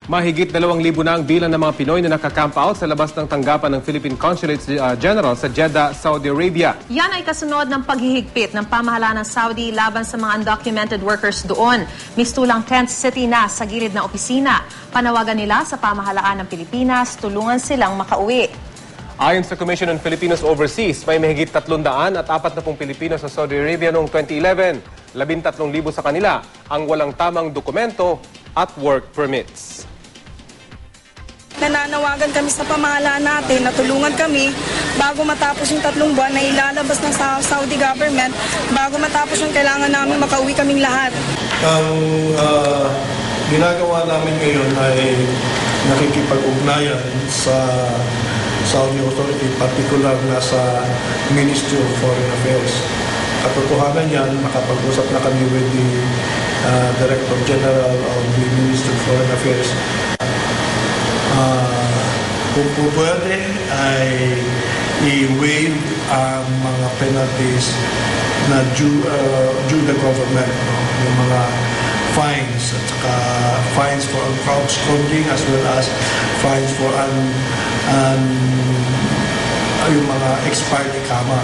Mahigit 2,000 na ang bilang ng mga Pinoy na nakacamp out sa labas ng tanggapan ng Philippine Consulate General sa Jeddah, Saudi Arabia. Yan ay kasunod ng paghihigpit ng pamahalaan ng Saudi laban sa mga undocumented workers doon. Mistulang tent city na sa gilid ng opisina. Panawagan nila sa pamahalaan ng Pilipinas, tulungan silang makauwi. Ayon sa Commission on Filipinos Overseas, may mahigit 300 at 40 Pilipino sa Saudi Arabia noong 2011. 13,000 sa kanila ang walang tamang dokumento at work permits. Nananawagan kami sa pamahalaan natin na tulungan kami bago matapos yung 3 buwan na ilalabas ng Saudi government, bago matapos yung kailangan namin makauwi kaming lahat. Ang ginagawa namin ngayon ay nakikipag-ugnayan sa Saudi Authority, particular na sa Ministry of Foreign Affairs. Katotohanan yan, nakapag-usap na kami with the Director General of the Ministry of Foreign Affairs. Kung po pwede ay i-waive ang mga penalties na due the government, no? Yung mga fines at saka fines for crowd-scrambling as well as fines for yung mga expired ikama.